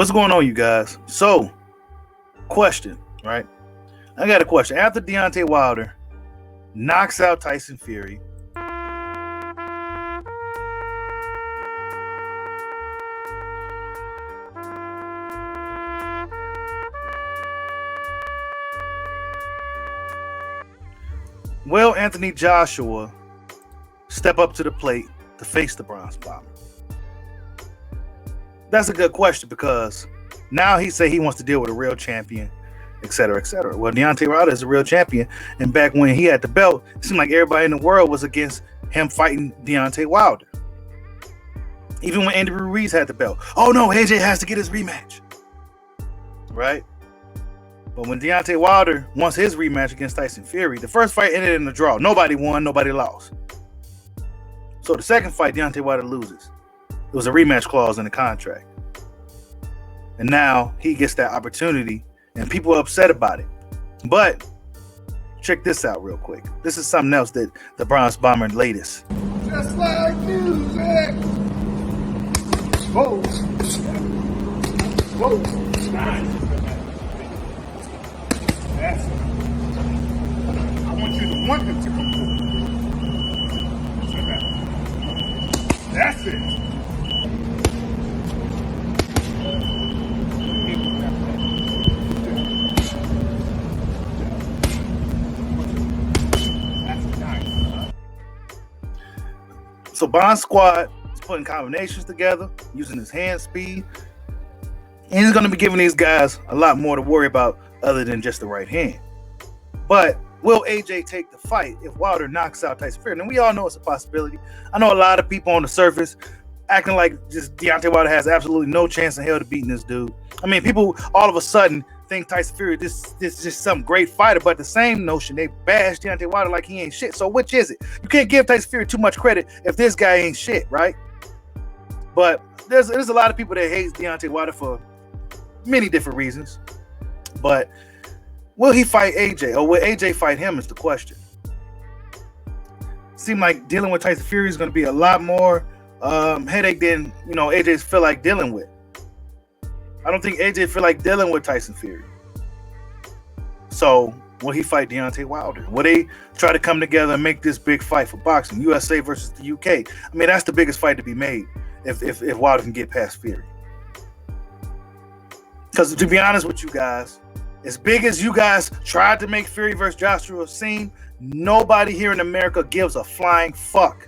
What's going on, you guys? So, question, right? I got a question. After Deontay Wilder knocks out Tyson Fury, will Anthony Joshua step up to the plate to face the Bronze Bomber? That's a good question because now he say he wants to deal with a real champion, etc., etc. Well, Deontay Wilder is a real champion, and back when he had the belt, it seemed like everybody in the world was against him fighting Deontay Wilder. Even when Andy Ruiz had the belt, oh no, AJ has to get his rematch, right? But when Deontay Wilder wants his rematch against Tyson Fury, the first fight ended in a draw. Nobody won, nobody lost. So the second fight, Deontay Wilder loses. There was a rematch clause in the contract. And now he gets that opportunity, and people are upset about it. But check this out real quick. This is something else that the Bronze Bomber latest. Just like music. Whoa. Whoa. That's it. I want you to want him to come forward. That's it. So Bond Squad is putting combinations together, using his hand speed, and he's going to be giving these guys a lot more to worry about other than just the right hand. But will AJ take the fight if Wilder knocks out Tyson Fury? And we all know it's a possibility. I know a lot of people on the surface acting like just Deontay Wilder has absolutely no chance in hell to beating this dude. I mean, people all of a sudden think Tyson Fury this is just some great fighter, but the same notion, they bash Deontay Wilder like he ain't shit. So which is it? You can't give Tyson Fury too much credit if this guy ain't shit, right? But there's a lot of people that hate Deontay Wilder for many different reasons. But will he fight AJ, or will AJ fight him is the question. Seems like dealing with Tyson Fury is going to be a lot more headache than AJ feel like dealing with. I don't think AJ feel like dealing with Tyson Fury. So will he fight Deontay Wilder? Will they try to come together and make this big fight for boxing, USA versus the UK? I mean, that's the biggest fight to be made if Wilder can get past Fury. Because to be honest with you guys, as big as you guys tried to make Fury versus Joshua seem, nobody here in America gives a flying fuck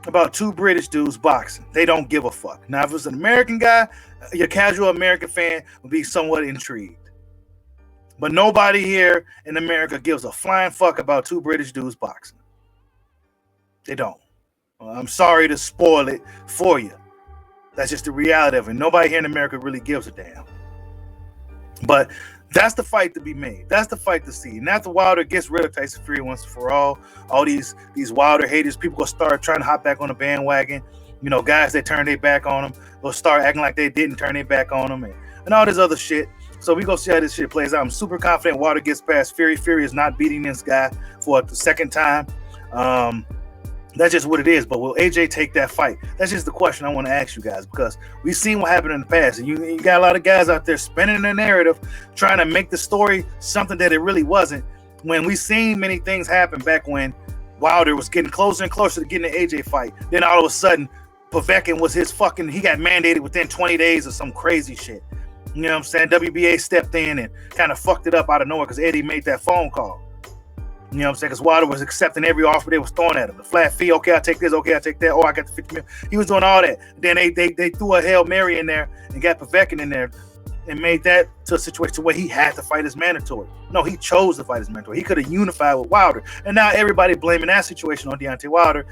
about two British dudes boxing. They don't give a fuck. Now, if it's an American guy, your casual American fan would be somewhat intrigued. But nobody here in America gives a flying fuck about two British dudes boxing. They don't. Well, I'm sorry to spoil it for you. That's just the reality of it. Nobody here in America really gives a damn. But that's the fight to be made. That's the fight to see. And after Wilder gets rid of Tyson Fury once and for all these Wilder haters, people will start trying to hop back on the bandwagon. Guys that turned their back on him will start acting like they didn't turn their back on him and all this other shit. So we go see how this shit plays out. I'm super confident Wilder gets past Fury. Fury is not beating this guy for the second time. That's just what it is. But will AJ take that fight? That's just the question I want to ask you guys, because we've seen what happened in the past. And you got a lot of guys out there spinning the narrative, trying to make the story something that it really wasn't, when we've seen many things happen back when Wilder was getting closer and closer to getting the AJ fight. Then all of a sudden, Povetkin was he got mandated within 20 days or some crazy shit. You know what I'm saying? WBA stepped in and kind of fucked it up out of nowhere because Eddie made that phone call. You know what I'm saying? Because Wilder was accepting every offer they was throwing at him. The flat fee, okay, I'll take this, okay, I'll take that. Oh, I got the 50 million. He was doing all that. Then they threw a Hail Mary in there and got Povetkin in there and made that to a situation where he had to fight his mandatory. No, he chose to fight his mandatory. He could have unified with Wilder. And now everybody blaming that situation on Deontay Wilder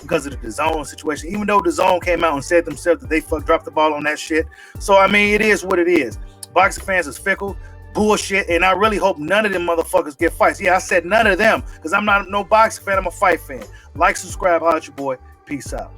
because of the DAZN situation, even though DAZN came out and said themselves that they dropped the ball on that shit. So, I mean, it is what it is. Boxing fans is fickle. Bullshit, and I really hope none of them motherfuckers get fights. Yeah, I said none of them because I'm not no boxing fan. I'm a fight fan. Like, subscribe, holla at your boy. Peace out.